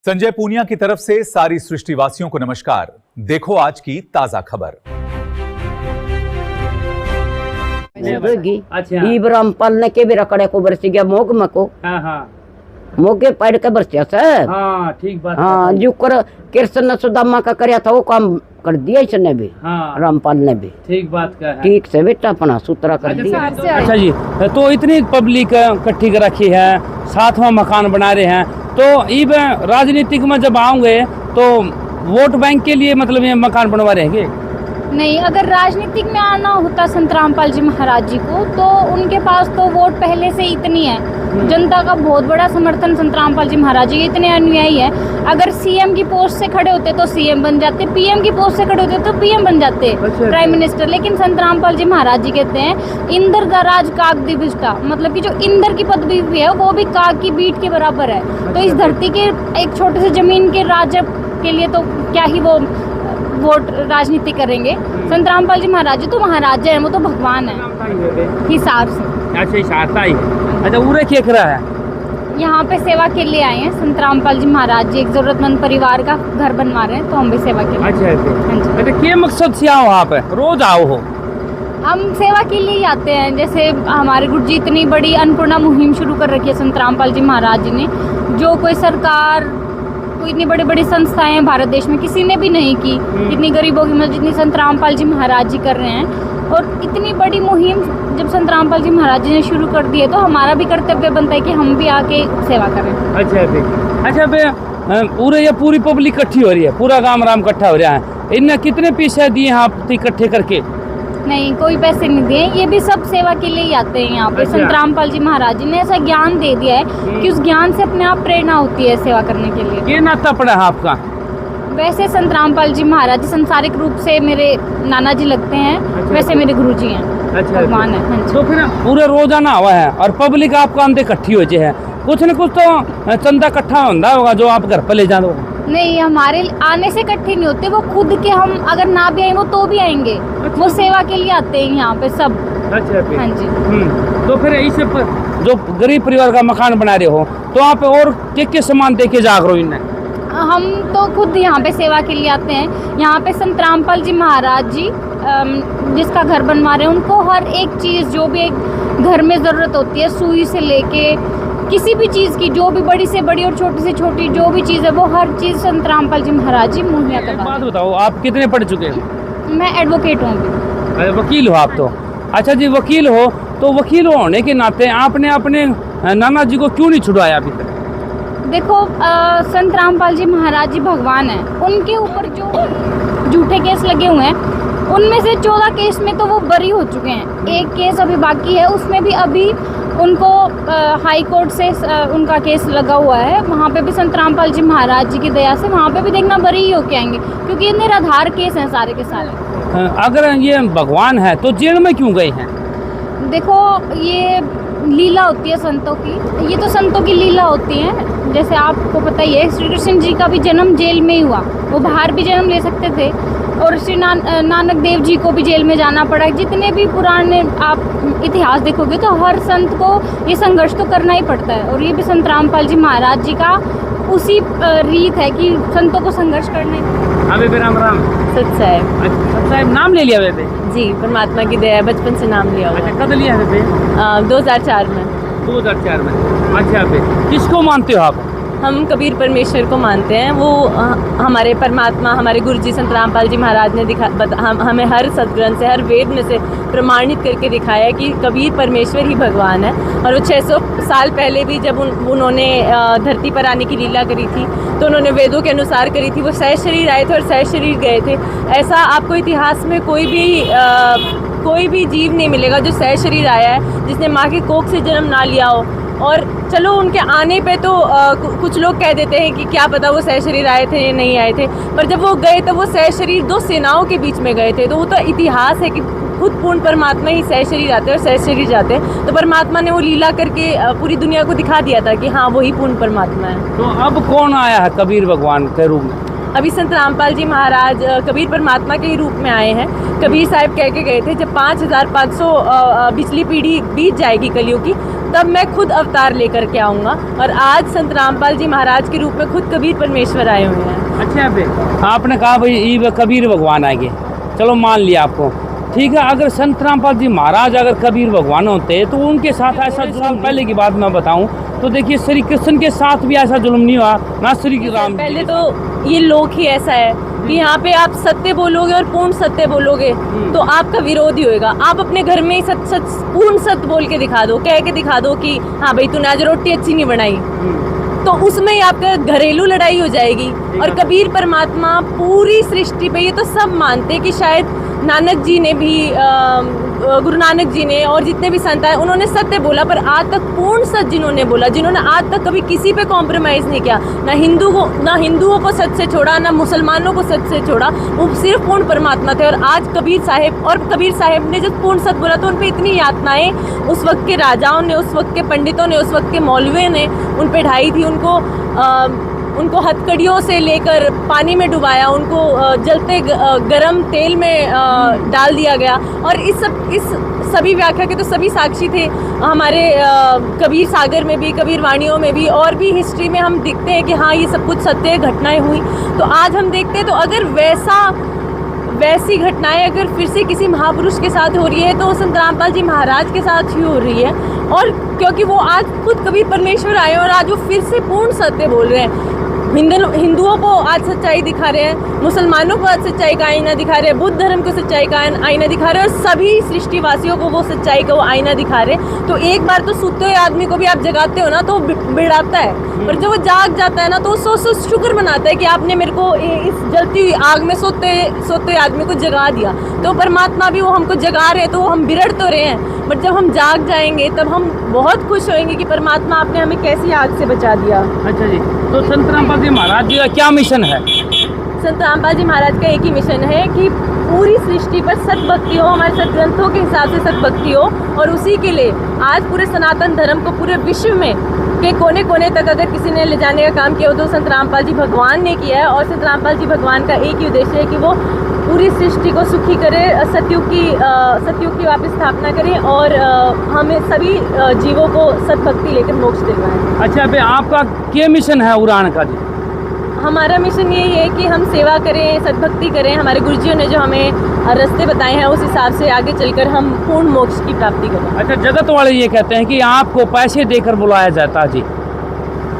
संजय पूनिया की तरफ से सारी सृष्टिवासियों को नमस्कार। देखो आज की ताजा खबर। रामपाल ने के भी रकड़े को बरस गया मोग मको मोगे पैड के बरसिया सर। हाँ ठीक बात। हाँ जो कर कृष्ण सुदामा का करया था वो काम कर दिया इसने भी। हाँ रामपाल ने भी ठीक बात का है। ठीक से बेटा अपना सूत्रा कर दिया। अच्छा जी, तो इतनी पब्लिक इकट्ठी कर रखी है, 7वां मकान बना रहे हैं, तो इब राजनीतिक में जब आओगे तो वोट बैंक के लिए मतलब ये मकान बनवा रहेंगे? नहीं, अगर राजनीतिक में आना होता संत रामपाल जी महाराज जी को तो उनके पास तो वोट पहले से इतनी है, जनता का बहुत बड़ा समर्थन संत रामपाल जी महाराज जी इतने अनुयायी है। अगर सीएम की पोस्ट से खड़े होते तो सीएम बन जाते, पीएम की पोस्ट से खड़े होते तो पीएम बन जाते, प्राइम मिनिस्टर। लेकिन संत रामपाल जी महाराज जी कहते हैं इंद्र दा राज काग दी बिष्टा, मतलब कि जो इंद्र की पदवी भी है वो भी काग की बीट के बराबर है। तो इस धरती के एक छोटे से जमीन के राज के लिए तो क्या ही वो वोट राजनीति करेंगे। संत रामपाल जी महाराज जी तो महाराज है, वो तो भगवान है हिसाब से। अच्छा हिसाब ही है। अच्छा उरे क्या करा है? यहाँ पे सेवा के लिए आए हैं। संत रामपाल जी महाराज जी एक जरूरतमंद परिवार का घर बनवा रहे हैं, तो हम भी सेवा के लिए। अच्छा क्या मकसद से आओ आप? रोज आओ हो? हम सेवा के लिए ही आते हैं। जैसे हमारे गुरु जी इतनी बड़ी अन्नपूर्णा मुहिम शुरू कर रखी है संत रामपाल जी महाराज जी ने, जो कोई सरकार कोई इतनी बड़ी बड़ी संस्थाएं हैं भारत देश में किसी ने भी नहीं की। इतनी गरीबों की मदद जितनी संत रामपाल जी महाराज जी कर रहे हैं, और इतनी बड़ी मुहिम जब संत रामपाल जी महाराज जी ने शुरू कर दी है तो हमारा भी कर्तव्य बनता है कि हम भी आके सेवा करें। अच्छा पूरे ये पूरी पब्लिक इकट्ठी हो रही है, पूरा गांव राम इकट्ठा हो रहा है, इनने कितने पैसे दिए आप इकट्ठे करके? नहीं, कोई पैसे नहीं दिए, ये भी सब सेवा के लिए ही आते हैं यहाँ पे। संत रामपाल जी महाराज जी ने ऐसा ज्ञान दे दिया है कि उस ज्ञान से अपने आप प्रेरणा होती है सेवा करने के लिए। ये नाता पड़ा है आपका? वैसे संत रामपाल जी महाराज जी सांसारिक रूप से मेरे नाना जी लगते हैं, वैसे मेरे गुरु जी हैं, भगवान है। तो फिर पूरे रोजाना हुआ है और पब्लिक आपका अंदर इकट्ठी हो जाए, कुछ न कुछ तो चंदा इकट्ठा होगा जो आप घर पर ले जा दो? नहीं, हमारे आने से इकट्ठे नहीं होते, वो खुद के, हम अगर ना भी आए वो तो भी आएंगे। वो सेवा के लिए आते हैं यहाँ पे सब। अच्छा हाँ जी। तो फिर इसे जो गरीब परिवार का मकान बना रहे हो तो आप और क्या सामान दे के जाग रहे हो इन्हें? हम तो खुद यहाँ पे सेवा के लिए आते हैं। यहाँ पे संत रामपाल जी महाराज जी जिसका घर बनवा रहे हैं उनको हर एक चीज़ जो भी एक घर में ज़रूरत होती है, सुई से लेके किसी भी चीज़ की, जो भी बड़ी से बड़ी और छोटी से छोटी जो भी चीज़ है वो हर चीज़ संत रामपाल जी महाराज जी मुहैया करवाते हैं। बात बताओ, आप कितने पढ़ चुके हैं? मैं एडवोकेट हूँ। वकील हो आप तो? अच्छा जी, वकील हो तो वकील होने के नाते आपने अपने नाना जी को क्यों नहीं छुड़वाया अभी तक? देखो संत रामपाल जी महाराज जी भगवान हैं, उनके ऊपर जो झूठे केस लगे हुए हैं उनमें से 14 केस में तो वो बरी हो चुके हैं। एक केस अभी बाकी है, उसमें भी अभी उनको हाई कोर्ट से उनका केस लगा हुआ है। वहाँ पे भी संत रामपाल जी महाराज जी की दया से वहाँ पे भी देखना बरी ही होके आएंगे, क्योंकि ये निराधार केस हैं सारे के सारे। अगर ये भगवान है तो जेल में क्यों गए हैं? देखो ये लीला होती है संतों की, ये तो संतों की लीला होती है। जैसे आपको पता ही है श्री कृष्ण जी का भी जन्म जेल में ही हुआ, वो बाहर भी जन्म ले सकते थे, और श्री नानक देव जी को भी जेल में जाना पड़ा। जितने भी पुराने आप इतिहास देखोगे तो हर संत को ये संघर्ष तो करना ही पड़ता है, और ये भी संत रामपाल जी महाराज जी का उसी रीत है कि संतों को संघर्ष करना ही। अबे राम राम सत साहब। सत साहब नाम ले लिया बेटे? जी, परमात्मा की दया, बचपन से नाम लिया। अच्छा कब लिया है? 2004 में। 2004 में। अच्छा बे, किसको मानते हो आप? हम कबीर परमेश्वर को मानते हैं। वो हमारे परमात्मा, हमारे गुरु जी संत रामपाल जी महाराज ने हमें हर सदग्रंथ से, हर वेद में से प्रमाणित करके दिखाया कि कबीर परमेश्वर ही भगवान है। और वो 600 साल पहले भी जब उन्होंने धरती पर आने की लीला करी थी तो उन्होंने वेदों के अनुसार करी थी। वो सह शरीर आए थे और सह शरीर गए थे। ऐसा आपको इतिहास में कोई भी जीव नहीं मिलेगा जो सह शरीर आया है, जिसने माँ की कोख से जन्म ना लिया हो। और चलो उनके आने पे तो कुछ लोग कह देते हैं कि क्या पता वो सह शरीर आए थे या नहीं आए थे, पर जब वो गए तो वो सह शरीर 2 सेनाओं के बीच में गए थे। तो वो तो इतिहास है कि खुद पूर्ण परमात्मा ही सह शरीर आते हैं और सह शरीर जाते हैं। तो परमात्मा ने वो लीला करके पूरी दुनिया को दिखा दिया था कि हाँ वही पूर्ण परमात्मा है। तो अब कौन आया है कबीर भगवान के रूप में? अभी संत रामपाल जी महाराज कबीर परमात्मा के ही रूप में आए हैं। कबीर साहब कह के गए थे जब 5500 पिछली पीढ़ी बीत जाएगी कलयुग की तब मैं खुद अवतार लेकर के आऊँगा। और आज संत रामपाल जी महाराज के रूप में खुद कबीर परमेश्वर आए हुए हैं। अच्छा बे, आपने कहा भाई ये कबीर भगवान आएंगे, चलो मान लिया आपको, ठीक है। अगर संत रामपाल जी महाराज अगर कबीर भगवान होते तो उनके साथ ऐसा जुल्म, पहले की बात मैं बताऊं तो देखिए श्री कृष्ण के साथ भी ऐसा जुल्म नहीं हुआ, ना श्री राम। पहले तो ये लोक ही ऐसा है कि यहाँ पे आप सत्य बोलोगे और पूर्ण सत्य बोलोगे तो आपका विरोध ही होएगा। आप अपने घर में ही पूर्ण सत्य बोल के दिखा दो, कह के दिखा दो कि हाँ भाई तूने आज रोटी अच्छी नहीं बनाई, तो उसमें ही आपका घरेलू लड़ाई हो जाएगी। और कबीर परमात्मा पूरी सृष्टि पे, ये तो सब मानते कि शायद नानक जी ने भी, गुरु नानक जी ने और जितने भी संत आए उन्होंने सत्य बोला, पर आज तक पूर्ण सत्य जिन्होंने बोला, जिन्होंने आज तक कभी किसी पे कॉम्प्रोमाइज़ नहीं किया, ना हिंदुओं को सच से छोड़ा, ना मुसलमानों को सच से छोड़ा, वो सिर्फ पूर्ण परमात्मा थे। और आज कबीर साहिब ने जब पूर्ण सत्य बोला तो उन पर इतनी यातनाएं उस वक्त के राजाओं ने, उस वक्त के पंडितों ने, उस वक्त के मौलवियों ने उन पे ढाई थी। उनको हथकड़ियों से लेकर पानी में डुबाया, उनको जलते गरम तेल में डाल दिया गया। और इस सभी व्याख्या के तो सभी साक्षी थे हमारे कबीर सागर में भी, कबीर वाणियों में भी, और भी हिस्ट्री में हम दिखते हैं कि हाँ ये सब कुछ सत्य घटनाएं हुई। तो आज हम देखते हैं तो अगर वैसी घटनाएं अगर फिर से किसी महापुरुष के साथ हो रही है तो संत रामपाल जी महाराज के साथ ही हो रही है। और क्योंकि वो आज खुद कबीर परमेश्वर आए और आज वो फिर से पूर्ण सत्य बोल रहे हैं। हिंदुओं को आज सच्चाई दिखा रहे हैं, मुसलमानों को आज सच्चाई का आईना दिखा रहे हैं, बुद्ध धर्म को सच्चाई का आईना दिखा रहे हैं, और सभी सृष्टिवासियों को वो सच्चाई का वो आईना दिखा रहे हैं। तो एक बार तो सोते हुए आदमी को भी आप जगाते हो ना तो बिड़ाता है, पर जब वो जाग जाता है ना तो सो शुक्र मनाता है कि आपने मेरे को इस जलती हुई आग में सोते हुए आदमी को जगा दिया। तो परमात्मा भी वो हमको जगा रहे हैं, तो हम बिरड़ तो रहे हैं, बट जब हम जाग जाएंगे तब हम बहुत खुश होंगे कि परमात्मा आपने हमें कैसी आग से बचा दिया। अच्छा जी, तो संत रामपाल जी महाराज जी का क्या मिशन है? संत रामपाल जी महाराज का एक ही मिशन है कि पूरी सृष्टि पर सतभक्ति हो, हमारे सदग्रंथों के हिसाब से सतभक्ति हो। और उसी के लिए आज पूरे सनातन धर्म को पूरे विश्व में के कोने कोने तक अगर किसी ने ले जाने का काम किया हो तो संत रामपाल जी भगवान ने किया है। और संत रामपाल जी भगवान का एक ही उद्देश्य है कि वो पूरी सृष्टि को सुखी करे, सतयुग की वापस स्थापना करें और हमें सभी जीवों को सतभक्ति लेकर मोक्ष दिलवाएं। अच्छा भाई, आपका क्या मिशन है उड़ान का जी? हमारा मिशन यही है कि हम सेवा करें, सद्भक्ति करें। हमारे गुरुजियों ने जो हमें रास्ते बताए हैं उस हिसाब से आगे चलकर हम पूर्ण मोक्ष की प्राप्ति करें। अच्छा, जगत वाले ये कहते हैं कि आपको पैसे देकर बुलाया जाता जी?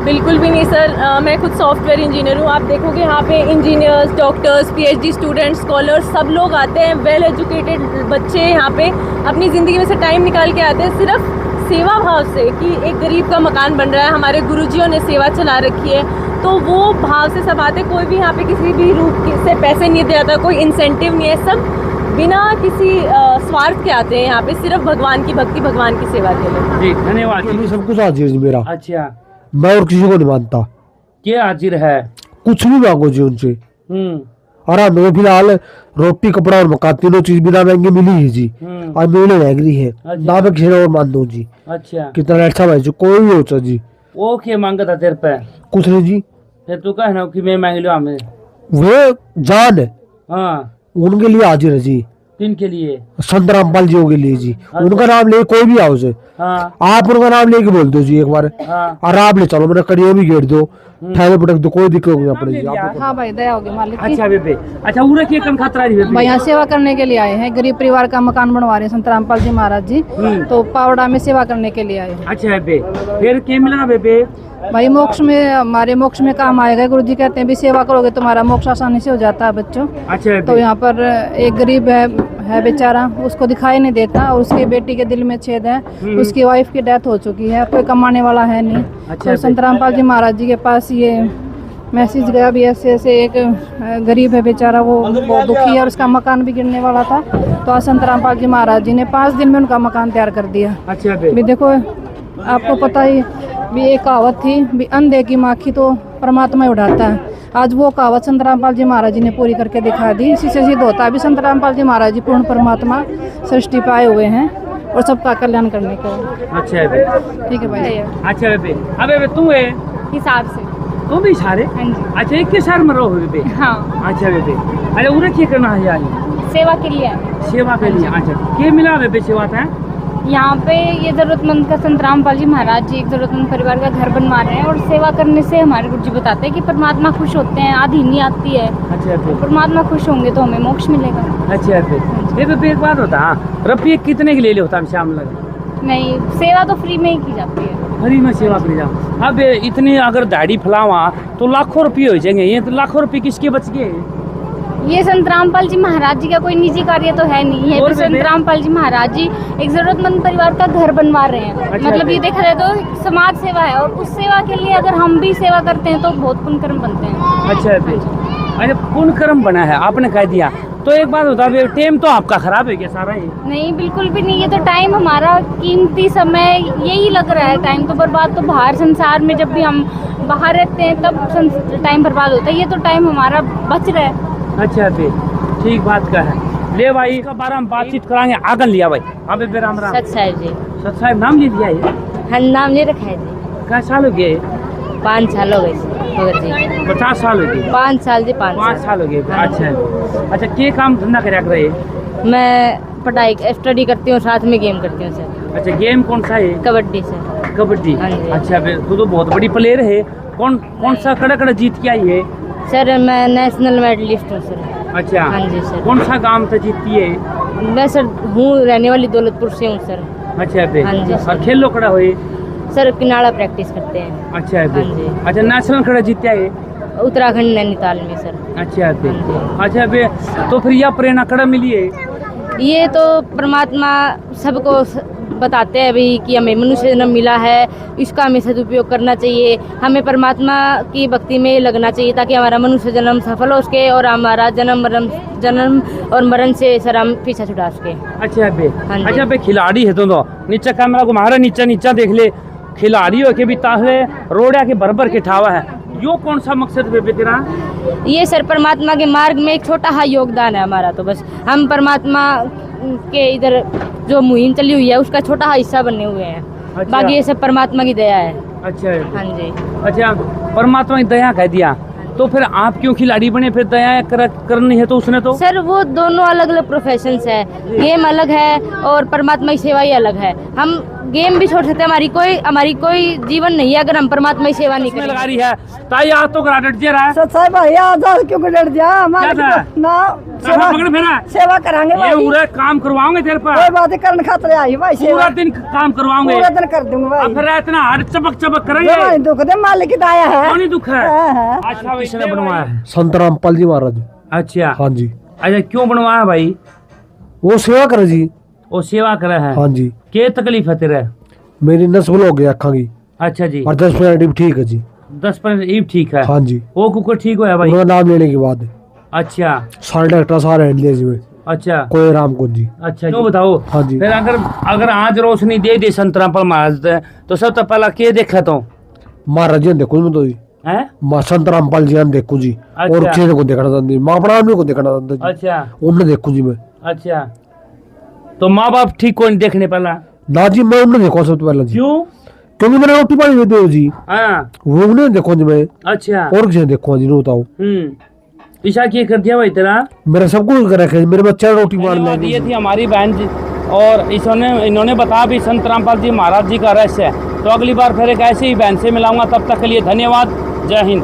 बिल्कुल भी नहीं सर, मैं खुद सॉफ्टवेयर इंजीनियर हूँ। आप देखोगे यहाँ पे engineers, doctors, PhD students, scholars सब लोग आते हैं। वेल एजुकेटेड बच्चे यहाँ पे अपनी ज़िंदगी में से टाइम निकाल के आते हैं सिर्फ सेवा भाव से कि एक गरीब का मकान बन रहा है, हमारे गुरुजियों ने सेवा चला रखी है, तो वो भाव से सब आते। कोई भी यहाँ पे किसी भी रूप से पैसे नहीं देता, कोई इंसेंटिव नहीं है, सब बिना किसी स्वार्थ के आते हैं यहाँ पे सिर्फ भगवान की भक्ति, भगवान की सेवा के लिए। जी धन्यवाद। सब कुछ हाजिर है मेरा। अच्छा, मैं और किसी को नहीं मानता। क्या हाजिर है? कुछ भी मांगो जी उनसे। और हमें फिलहाल रोटी, कपड़ा और मकान तीनों चीज बिना महंगी मिली है जी। आज मेरे महंगी है ना, मैं किसी और मान दो जी। अच्छा, कितना अच्छा भाई जी, कोई भी हो जी। वो क्या मांगा था तेरे पे? कुछ नहीं जी। फिर तू कहना कि मैं मांग लो हमें? वो जान है, हाँ, उनके लिए हाजिर है जी। किन के लिए? संत रामपाल जी के लिए जी। उनका नाम ले, कोई भी आओ से, हाँ, आप उनका नाम लेके बोल दो जी एक बार। हाँ, और आप ले चलो, मैंने कड़ियों भी घेर दो, ठहरे पटक दो, कोई दिक्कत नहीं पड़ेगी आपको। हाँ भाई, दया होगी मालिक की। अच्छा बेबे, अच्छा उरे के कन खतरा है बेबे? भाई यहाँ सेवा करने के लिए आए हैं, गरीब परिवार का मकान बनवा रहे हैं संत रामपाल जी महाराज जी, तो पावड़ा में सेवा करने के लिए आए हैं। अच्छा बेबे, फिर क्या मिला बेबे? भाई मोक्ष में, हमारे मोक्ष में काम आएगा। गुरु जी कहते हैं भी सेवा करोगे तुम्हारा मोक्ष आसानी से हो जाता है बच्चों। अच्छा बेबे, तो यहाँ पर एक गरीब है बेचारा, उसको दिखाई नहीं देता और उसके बेटी के दिल में छेद है, उसकी वाइफ की डेथ हो चुकी है, कोई कमाने वाला है नहीं। अच्छा, तो संत रामपाल जी महाराज जी के पास ये मैसेज गया भी ऐसे ऐसे एक गरीब है बेचारा, वो बहुत दुखी है और उसका मकान भी गिरने वाला था। तो आज संत रामपाल जी महाराज जी ने 5 दिन में उनका मकान तैयार कर दिया। अच्छा भी देखो, आपको पता ही भी एक कहावत थी भी अंधे की माखी तो परमात्मा ही उड़ाता है। आज वो कहावत संत रामपाल जी महाराज जी ने पूरी करके दिखा दी। इसी से सिद्ध होता है भी संत रामपाल जी महाराज जी पूर्ण परमात्मा सृष्टि पे आए हुए हैं और सबका कल्याण करने के लिए। अच्छा बेबे, ठीक है भाई। अच्छा बेबे, अब बेबे तू है हिसाब से तुम भी सारे? हाँ जी। अच्छा, एक के शहर में रहो बेबे? हाँ। अच्छा बेबे, अरे उरे क्या करना है यार? सेवा के लिए। सेवा के लिए। अच्छा, क्या मिला बेबे सेवा था? यहाँ पे ये जरूरतमंद का संत रामपाल जी महाराज जी एक जरूरतमंद परिवार का घर बनवा रहे हैं, और सेवा करने से हमारे गुरु जी बताते हैं कि परमात्मा खुश होते हैं, आधीनी आती है। अच्छा फिर परमात्मा खुश होंगे तो हमें मोक्ष मिलेगा। अच्छा फिर ये तो एक बात होता हाँ रुपये कितने के ले ले होता है शाम लगा नहीं, सेवा तो फ्री में ही की जाती है। फ्री में सेवा कर जाओ। अब इतनी अगर दाढ़ी फैलावा तो लाखों रुपये हो जाएंगे, ये तो लाखों रुपये किसके बच गए? ये संत रामपाल जी महाराज जी का कोई निजी कार्य तो है नहीं है, और तो संत रामपाल जी महाराज जी एक जरूरतमंद परिवार का घर बनवा रहे हैं। अच्छा, मतलब ये देखा जाए तो समाज सेवा है, और उस सेवा के लिए अगर हम भी सेवा करते हैं तो बहुत पुण्य कर्म बनते हैं। अच्छा फिर अच्छा पुण्य कर्म बना है आपने कह दिया, तो एक बात होता है टाइम तो आपका खराब है क्या सारा ये? नहीं बिल्कुल भी नहीं, ये तो टाइम हमारा कीमती समय यही लग रहा है। टाइम तो बर्बाद तो बाहर संसार में जब भी हम बाहर रहते हैं तब टाइम बर्बाद होता है, ये तो टाइम हमारा बच रहा है। अच्छा फिर ठीक बात का है। ले भाई इसका बारे में बातचीत कराएंगे आगन लिया भाई। आप फिर राम राम। सच साहिब जी। सत साहब नाम ले दिया ये? हाँ नाम ले रखा है जी। क्या साल हो गए? 5 साल हो गए जी। 50 साल हो गए? 5 साल जी 5 5 साल हो गए। अच्छा अच्छा के काम धंधा कर रहे? मैं पढ़ाई स्टडी करती हूँ, साथ में गेम करती हूँ सर। अच्छा गेम कौन सा है? कबड्डी सर। कबड्डी। हाँ जी। अच्छा फिर तू तो बहुत बड़ी प्लेयर है। कौन कौन सा कड़ा कड़ा जीत के आई है? सर मैं नेशनल मेडलिस्ट हूँ सर। अच्छा हाँ जी सर। कौन सा गांव से जीतती है? मैं सर हूँ रहने वाली दौलतपुर से हूँ सर। अच्छा फिर हाँ जी सर। और खेल लो खड़ा हुए? सर किनारा प्रैक्टिस करते हैं। अच्छा हाँ फिर जी। अच्छा नेशनल खड़ा जीतता है? उत्तराखंड नैनीताल में सर। अच्छा फिर हाँ अच्छा फिर तो फिर यह प्रेरणा कड़ा मिली है? ये तो परमात्मा सबको बताते हैं भाई कि हमें मनुष्य जन्म मिला है, इसका हमें सदुपयोग करना चाहिए, हमें परमात्मा की भक्ति में लगना चाहिए ताकि हमारा मनुष्य जन्म सफल हो सके और हमारा जन्म और मरण से सर हम पीछा छुड़ा सके। अच्छा बे हाँ जी। अच्छा बे खिलाड़ी है तो नीचे कैमरा घुमा नीचा देख ले, खिलाड़ी हो के भी ताहले रोड़ा के बरबर के ठावा है, यो कौन सा मकसद बे तेरा? ये सर परमात्मा के मार्ग में एक छोटा सा योगदान है हमारा, तो बस हम परमात्मा के इधर जो मुहिम चली हुई है उसका छोटा सा हिस्सा बने हुए हैं। अच्छा। बाकी ये सब परमात्मा की दया है। अच्छा हाँ जी। अच्छा परमात्मा की दया कह दिया, तो फिर आप क्यों खिलाड़ी बने? फिर दया करनी है तो उसने तो? सर वो दोनों अलग अलग प्रोफेशंस है, गेम अलग है और परमात्मा की सेवा ही अलग है। हम गेम भी छोड़ सकते हैं, हमारी कोई जीवन नहीं है अगर हम परमात्मा की सेवा नहीं इसमें करेंगे। लगा रही है ताई आज तो करा डट रहा है। सच्चाई भाई आजाद क्यों कर डर जा हमारे क्या था? ना कहाँ पकड़ फिरा? सेवा करांगे ये भाई, पूरा काम करवाओगे तेरे पर, कोई बात करने खातिर आई भाई, पूरा सेवा दिन काम करवाओगे, पूरा दिन कर दूंगा भाई। फिर इतना हर चमक चमक भाई करेंगे, दुख दे मालिक की दया है। कौन ही दुख है? हाँ। अच्छा किसने बनवाया है? संत रामपाल जी महाराज। अच्छा हाँ जी। अच्छा क्यों बनवाया भाई? वो सेवा करे जी। वो सेवा करे है। हाँ जी। के तकलीफ है तेरे? मेरी नस हो गई अखा की अच्छा जी। और 10% भी ठीक है जी। 10% ये ठीक है। हाँ जी। वो कुकर ठीक हुआ भाई? उनका नाम लेने के बाद अच्छा सारे डॉक्टर सारे हैंडले जी में अच्छा कोई राम को जी। अच्छा क्यों बताओ? हाँ जी। फिर अगर आज रोशनी दे दी संत रामपाल महाराज ने, तो सबसे पहला के देखा तो महाराज जी ने देखो मैं तो जी है? माँ संत रामपाल जी ने देखो जी, और अच्छा। किसी को देखना चाहती जी, माँ अपना आदमी को देखना चाहता जी, अच्छा उन्हें देखो जी मैं। अच्छा तो माँ बाप ठीक को नहीं देखने पहला? ना जी मैं उन्हें देखो सबसे पहले जी, क्यों? क्योंकि मैंने रोटी पानी देते हो जी, हाँ वो उन्हें देखो जी मैं, अच्छा और किसी ने देखो जी, बताओ। ईशा क्या कर दिया भाई तेरा? मेरा सब कुछ कर रखा है, मेरे बच्चा रोटी मान धन्यवाद। ये लेंगे। थी हमारी बहन जी, और इन्होंने बताया भी संत रामपाल जी महाराज जी का रहस्य है। तो अगली बार फिर एक ऐसे ही बहन से मिलाऊंगा, तब तक के लिए धन्यवाद। जय हिंद।